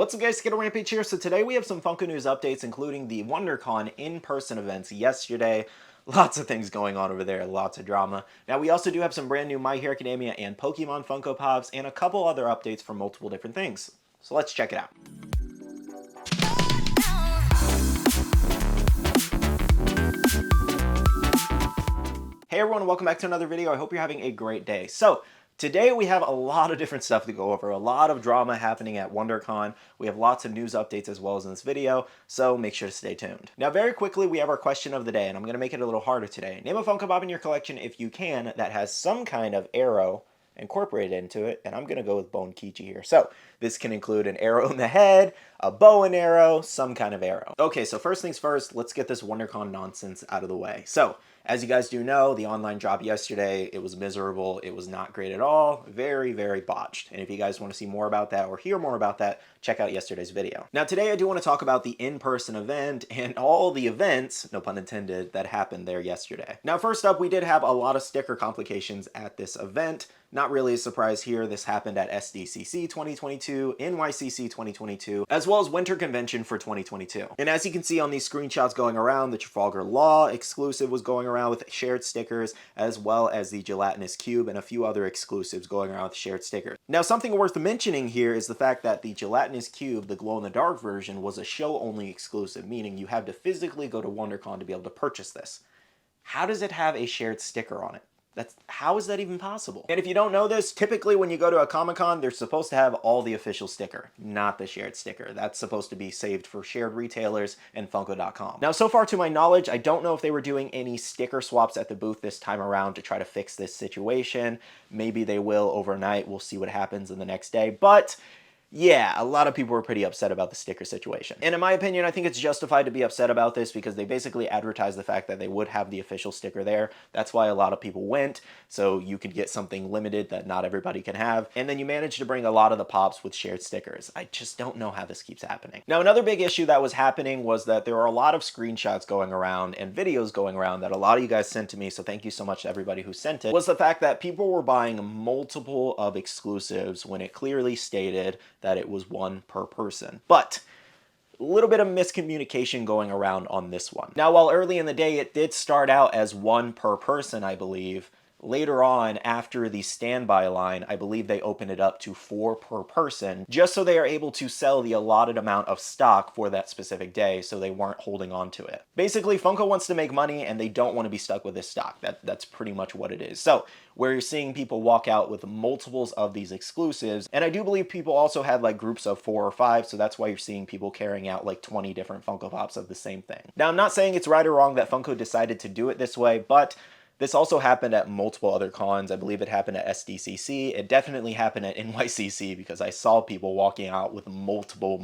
What's up guys, SkittleRampage here. So today we have some Funko news updates, including the WonderCon in-person events yesterday. Lots of things going on over there, lots of drama. Now we also do have some brand new My Hero Academia and Pokemon Funko Pops, and a couple other updates for multiple different things. So let's check it out. Hey everyone, welcome back to another video. I hope you're having a great day. So today we have a lot of different stuff to go over, a lot of drama happening at WonderCon. We have lots of news updates as well as in this video, so make sure to stay tuned. Now very quickly, we have our question of the day, and I'm going to make it a little harder today. Name a Funko Pop in your collection, if you can, that has some kind of arrow incorporated into it, and I'm going to go with Bone Kichi here. So this can include an arrow in the head, a bow and arrow, some kind of arrow. Okay, so first things first, let's get this WonderCon nonsense out of the way. So as you guys do know, the online drop yesterday, it was miserable. It was not great at all. Very, very botched. And if you guys want to see more about that or hear more about that, check out yesterday's video. Now today I do want to talk about the in-person event and all the events, no pun intended, that happened there yesterday. Now first up, we did have a lot of sticker complications at this event. Not really a surprise here. This happened at SDCC 2022, NYCC 2022, as well as Winter Convention for 2022. And as you can see on these screenshots going around, the Trafalgar Law exclusive was going around with shared stickers, as well as the Gelatinous Cube and a few other exclusives going around with shared stickers. Now something worth mentioning here is the fact that the Gelatinous Cube, the glow-in-the-dark version, was a show-only exclusive, meaning you had to physically go to WonderCon to be able to purchase this. How does it have a shared sticker on it? How is that even possible? And if you don't know this, typically when you go to a Comic-Con, they're supposed to have all the official sticker, not the shared sticker. That's supposed to be saved for shared retailers and Funko.com. Now, so far to my knowledge, I don't know if they were doing any sticker swaps at the booth this time around to try to fix this situation. Maybe they will overnight. We'll see what happens in the next day. But yeah, a lot of people were pretty upset about the sticker situation. And in my opinion, I think it's justified to be upset about this because they basically advertised the fact that they would have the official sticker there. That's why a lot of people went, so you could get something limited that not everybody can have. And then you managed to bring a lot of the pops with shared stickers. I just don't know how this keeps happening. Now, another big issue that was happening was that there were a lot of screenshots going around and videos going around that a lot of you guys sent to me, so thank you so much to everybody who sent it, was the fact that people were buying multiple of exclusives when it clearly stated that it was one per person. But a little bit of miscommunication going around on this one. Now, while early in the day it did start out as one per person, I believe, later on, after the standby line, I believe they opened it up to 4 per person, just so they are able to sell the allotted amount of stock for that specific day, so they weren't holding on to it. Basically, Funko wants to make money, and they don't want to be stuck with this stock. That's pretty much what it is. So, where you're seeing people walk out with multiples of these exclusives, and I do believe people also had like groups of 4 or 5, so that's why you're seeing people carrying out like 20 different Funko Pops of the same thing. Now, I'm not saying it's right or wrong that Funko decided to do it this way, but this also happened at multiple other cons. I believe it happened at SDCC. It definitely happened at NYCC because I saw people walking out with multiple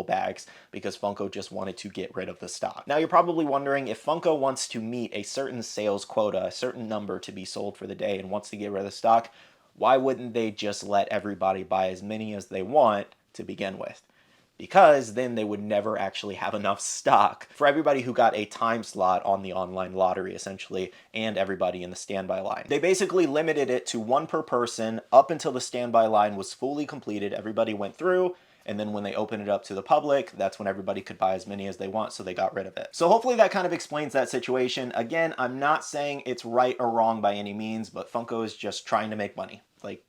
bags because Funko just wanted to get rid of the stock. Now you're probably wondering, if Funko wants to meet a certain sales quota, a certain number to be sold for the day, and wants to get rid of the stock, why wouldn't they just let everybody buy as many as they want to begin with? Because then they would never actually have enough stock for everybody who got a time slot on the online lottery, essentially, and everybody in the standby line. They basically limited it to 1 per person up until the standby line was fully completed. Everybody went through, and then when they opened it up to the public, that's when everybody could buy as many as they want, so they got rid of it. So hopefully that kind of explains that situation. Again, I'm not saying it's right or wrong by any means, but Funko is just trying to make money. Like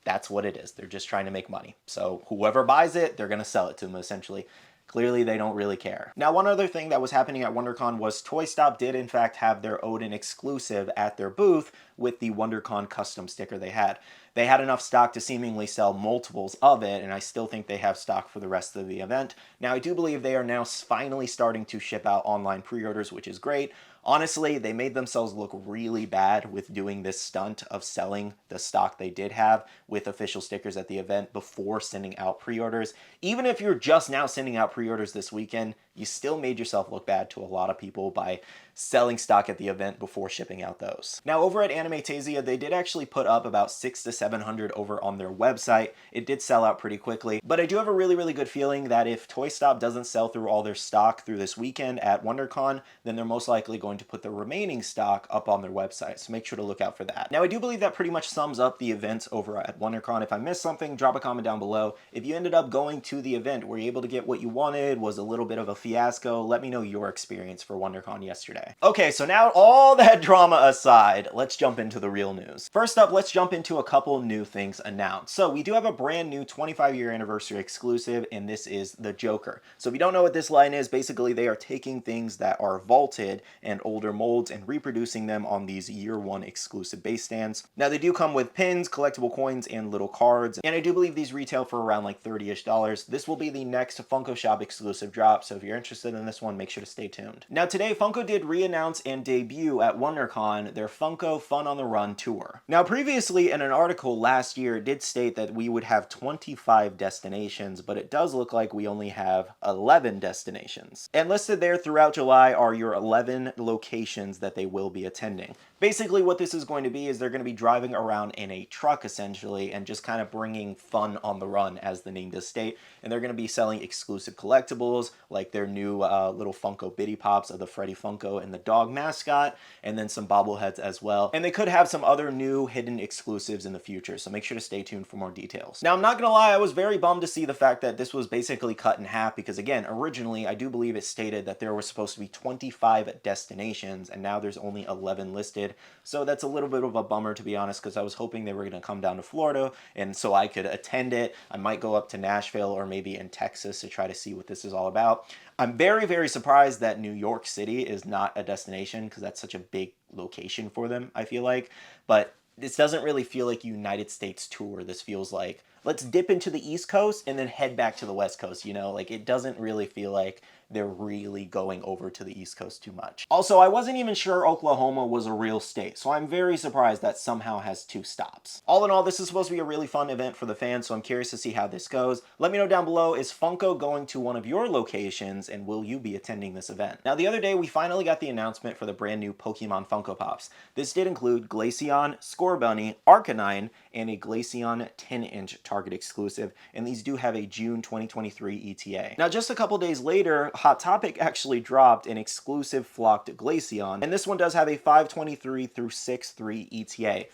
that's what it is. They're just trying to make money. So whoever buys it, they're going to sell it to them, essentially. Clearly, they don't really care. Now, one other thing that was happening at WonderCon was Toy Stop did, in fact, have their Odin exclusive at their booth with the WonderCon custom sticker they had. They had enough stock to seemingly sell multiples of it, and I still think they have stock for the rest of the event. Now, I do believe they are now finally starting to ship out online pre-orders, which is great. Honestly, they made themselves look really bad with doing this stunt of selling the stock they did have with official stickers at the event before sending out pre-orders. Even if you're just now sending out pre-orders this weekend, you still made yourself look bad to a lot of people by selling stock at the event before shipping out those. Now over at Animetasia, they did actually put up about 600 to 700 over on their website. It did sell out pretty quickly, but I do have a really good feeling that if Toy Stop doesn't sell through all their stock through this weekend at Wondercon, then they're most likely going to put the remaining stock up on their website, so make sure to look out for that. Now I do believe that pretty much sums up the events over at Wondercon. If I missed something, drop a comment down below. If you ended up going to the event, were you able to get what you wanted? Was a little bit of a fiasco? Let me know your experience for Wondercon yesterday. Okay, so now all that drama aside, let's jump into the real news. First up, let's jump into a couple new things announced. So we do have a brand new 25-year anniversary exclusive, and this is the Joker. So if you don't know what this line is, basically they are taking things that are vaulted and older molds and reproducing them on these year one exclusive base stands. Now they do come with pins, collectible coins, and little cards, and I do believe these retail for around like $30-ish. This will be the next Funko Shop exclusive drop, so if you're interested in this one, make sure to stay tuned. Now today, Funko did re-announce and debut at WonderCon their Funko Fun on the Run tour. Now previously in an article last year, it did state that we would have 25 destinations, but it does look like we only have 11 destinations. And listed there throughout July are your 11 locations that they will be attending. Basically what this is going to be is they're going to be driving around in a truck essentially and just kind of bringing fun on the run, as the name does state, and they're going to be selling exclusive collectibles like their new little Funko Bitty Pops of the Freddy Funko and the dog mascot, and then some bobbleheads as well. And they could have some other new hidden exclusives in the future, so make sure to stay tuned for more details. Now I'm not going to lie, I was very bummed to see the fact that this was basically cut in half, because again, originally I do believe it stated that there was supposed to be 25 destinations and now there's only 11 listed. So that's a little bit of a bummer, to be honest, because I was hoping they were going to come down to Florida and so I could attend it. I might go up to Nashville or maybe in Texas to try to see what this is all about. I'm very surprised that New York City is not a destination, because that's such a big location for them, I feel like. But this doesn't really feel like a United States tour. This feels like, let's dip into the East Coast and then head back to the West Coast, you know? Like, it doesn't really feel like they're really going over to the East Coast too much. Also, I wasn't even sure Oklahoma was a real state, so I'm very surprised that somehow has 2 stops. All in all, this is supposed to be a really fun event for the fans, so I'm curious to see how this goes. Let me know down below, is Funko going to one of your locations, and will you be attending this event? Now, the other day, we finally got the announcement for the brand new Pokemon Funko Pops. This did include Glaceon, Scorbunny, Arcanine, and a Glaceon 10-inch Target exclusive, and these do have a June 2023 ETA. Now, just a couple days later, Hot Topic actually dropped an exclusive flocked Glaceon, and this one does have a 523 through 6.3 ETA.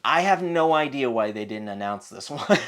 I have no idea why they didn't announce this one.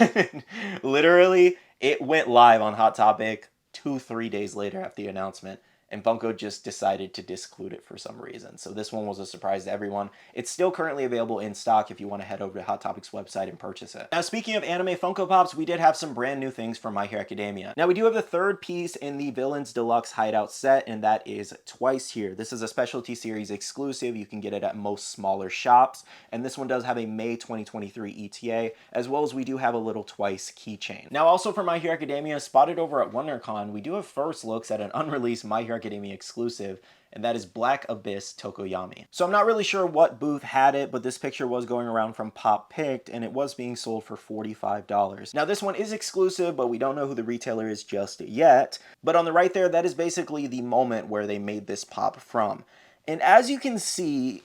Literally, it went live on Hot Topic 2-3 days later after the announcement, and Funko just decided to disclude it for some reason. So this one was a surprise to everyone. It's still currently available in stock if you want to head over to Hot Topic's website and purchase it. Now, speaking of anime Funko Pops, we did have some brand new things from My Hero Academia. Now, we do have the 3rd piece in the Villains Deluxe Hideout set, and that is Twice Here. This is a specialty series exclusive. You can get it at most smaller shops, and this one does have a May 2023 ETA, as well as we do have a little Twice keychain. Now, also for My Hero Academia, spotted over at WonderCon, we do have first looks at an unreleased My Hero Academia exclusive, and that is Black Abyss Tokoyami. So I'm not really sure what booth had it, but this picture was going around from Pop Picked, and it was being sold for $45. Now this one is exclusive, but we don't know who the retailer is just yet. But on the right there, that is basically the moment where they made this pop from. And as you can see,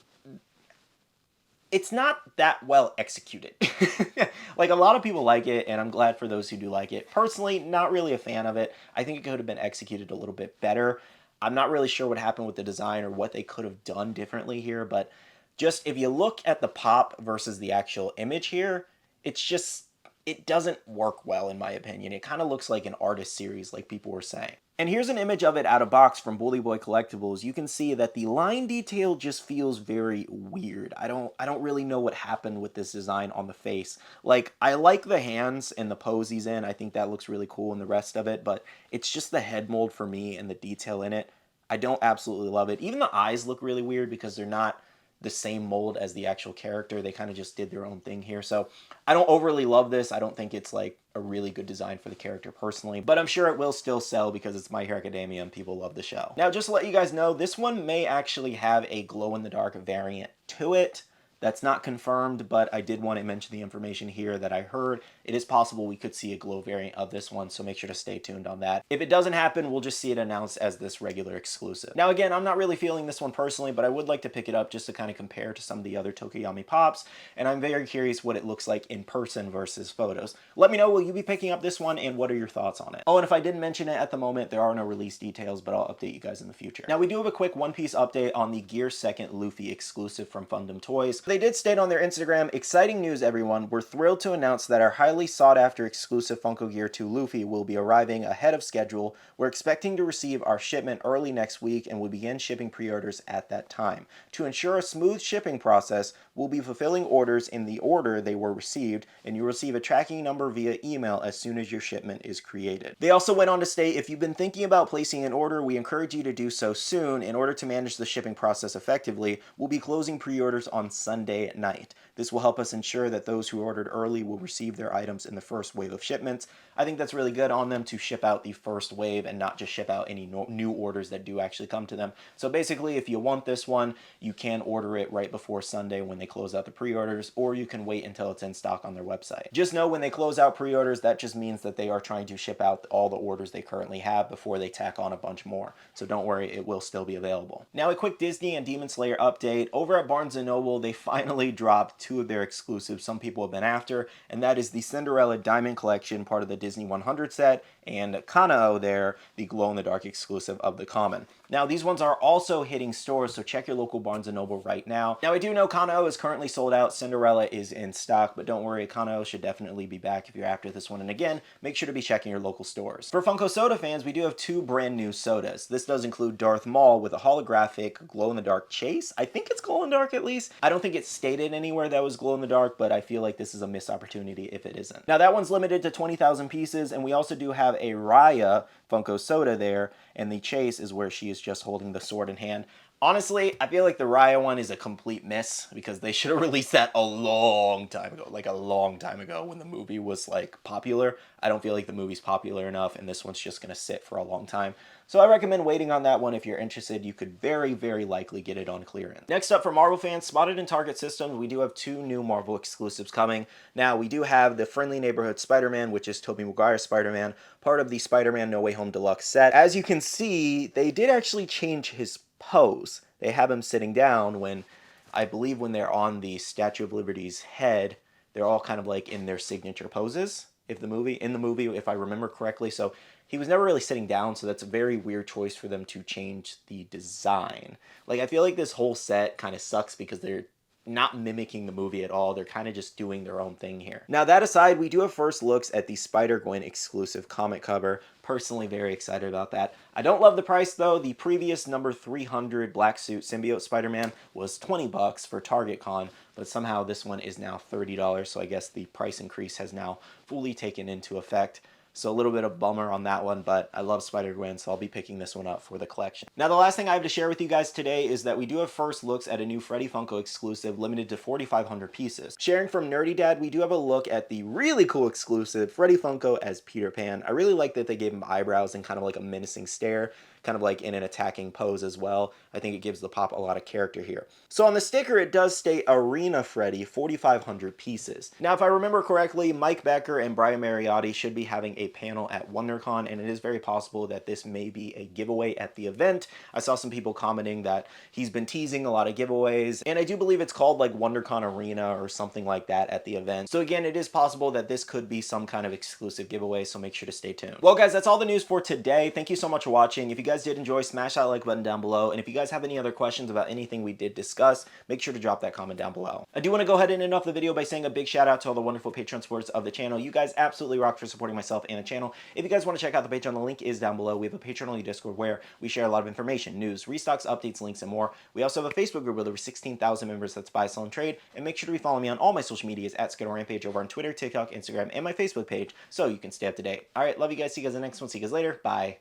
it's not that well executed. Like, a lot of people like it, and I'm glad for those who do like it. Personally, not really a fan of it. I think it could have been executed a little bit better. I'm not really sure what happened with the design or what they could have done differently here, but just if you look at the pop versus the actual image here, it's just, it doesn't work well in my opinion. It kind of looks like an artist series like people were saying. And here's an image of it out of box from Bully Boy Collectibles. You can see that the line detail just feels very weird. I don't really know what happened with this design on the face. Like, I like the hands and the pose he's in. I think that looks really cool and the rest of it, but it's just the head mold for me and the detail in it. I don't absolutely love it. Even the eyes look really weird because they're not the same mold as the actual character. They kind of just did their own thing here. So I don't overly love this. I don't think it's like a really good design for the character personally, but I'm sure it will still sell because it's My Hero Academia and people love the show. Now, just to let you guys know, this one may actually have a glow-in-the-dark variant to it That's not confirmed, but I did want to mention the information here that I heard. It is possible we could see a glow variant of this one, so make sure to stay tuned on that. If it doesn't happen, we'll just see it announced as this regular exclusive. Now again, I'm not really feeling this one personally, but I would like to pick it up just to kind of compare to some of the other Tokoyami Pops, and I'm very curious what it looks like in person versus photos. Let me know, will you be picking up this one, and what are your thoughts on it? Oh, and if I didn't mention it at the moment, there are no release details, but I'll update you guys in the future. Now we do have a quick One Piece update on the Gear 2nd Luffy exclusive from Fundum Toys. They did state on their Instagram, "Exciting news everyone, we're thrilled to announce that our highly sought after exclusive Funko Gear 2 Luffy will be arriving ahead of schedule. We're expecting to receive our shipment early next week and will begin shipping pre-orders at that time. To ensure a smooth shipping process, we'll be fulfilling orders in the order they were received, and you'll receive a tracking number via email as soon as your shipment is created." They also went on to state, "If you've been thinking about placing an order, we encourage you to do so soon. In order to manage the shipping process effectively, we'll be closing pre-orders on Sunday night. This will help us ensure that those who ordered early will receive their items in the first wave of shipments." I think that's really good on them to ship out the first wave and not just ship out any new orders that do actually come to them. So basically, if you want this one, you can order it right before Sunday when they close out the pre-orders, or you can wait until it's in stock on their website. Just know when they close out pre-orders, that just means that they are trying to ship out all the orders they currently have before they tack on a bunch more. So don't worry, it will still be available. Now a quick Disney and Demon Slayer update. Over at Barnes & Noble, they finally dropped two of their exclusives some people have been after, and that is the Cinderella Diamond Collection, part of the Disney 100 set, and Kanao there, the glow-in-the-dark exclusive of the common. Now these ones are also hitting stores, so check your local Barnes & Noble right now. Now I do know Kanao is currently sold out, Cinderella is in stock, but don't worry, Kanao should definitely be back if you're after this one. And again, make sure to be checking your local stores. For Funko Soda fans, we do have two brand new sodas. This does include Darth Maul with a holographic glow-in-the-dark chase. I think it's glow-in-the-dark at least. I don't think it's stated anywhere that was glow-in-the-dark, but I feel like this is a missed opportunity if it isn't. Now that one's limited to 20,000 pieces, and we also do have a Raya Funko Soda there, and the chase is where she is just holding the sword in hand. Honestly, I feel like the Raya one is a complete miss because they should have released that a long time ago, like a long time ago when the movie was like popular. I don't feel like the movie's popular enough, and this one's just going to sit for a long time. So I recommend waiting on that one if you're interested. You could very, very likely get it on clearance. Next up, for Marvel fans, spotted in Target systems, we do have two new Marvel exclusives coming. Now, we do have the Friendly Neighborhood Spider-Man, which is Tobey Maguire's Spider-Man, part of the Spider-Man No Way Home Deluxe set. As you can see, they did actually change his pose. They have him sitting down when, I believe when they're on the Statue of Liberty's head, they're all kind of like in their signature poses in the movie, if I remember correctly. So he was never really sitting down, so that's a very weird choice for them to change the design. Like, I feel like this whole set kind of sucks because they're not mimicking the movie at all. They're kind of just doing their own thing here. Now, that aside, we do have first looks at the Spider-Gwen exclusive comic cover. Personally, very excited about that. I don't love the price, though. The previous number 300 Black Suit Symbiote Spider-Man was 20 bucks for Target Con, but somehow this one is now $30, so I guess the price increase has now fully taken into effect. So a little bit of bummer on that one, but I love Spider-Gwen, so I'll be picking this one up for the collection. Now, the last thing I have to share with you guys today is that we do have first looks at a new Freddy Funko exclusive limited to 4,500 pieces. Sharing from Nerdy Dad, we do have a look at the really cool exclusive Freddy Funko as Peter Pan. I really like that they gave him eyebrows and kind of like a menacing stare, kind of like in an attacking pose as well. I think it gives the pop a lot of character here. So on the sticker, it does state Arena Freddy, 4,500 pieces. Now, if I remember correctly, Mike Becker and Brian Mariotti should be having a panel at Wondercon, and it is very possible that this may be a giveaway at the event. I saw some people commenting that he's been teasing a lot of giveaways, and I do believe it's called like WonderCon Arena or something like that at the event. So again, it is possible that this could be some kind of exclusive giveaway, so make sure to stay tuned. Well, guys, that's all the news for today. Thank you so much for watching. If you guys did enjoy, smash that like button down below, and if you guys have any other questions about anything we did discuss, make sure to drop that comment down below. I do want to go ahead and end off the video by saying a big shout out to all the wonderful Patreon supporters of the channel. You guys absolutely rock for supporting myself and the channel. If you guys want to check out the Patreon, the link is down below. We have a Patreon-only Discord where we share a lot of information, news, restocks, updates, links, and more. We also have a Facebook group with over 16,000 members that's buy, sell, and trade, and make sure to be following me on all my social medias at SkittleRampage over on Twitter, TikTok, Instagram, and my Facebook page so you can stay up to date. All right, love you guys. See you guys in the next one. See you guys later. Bye.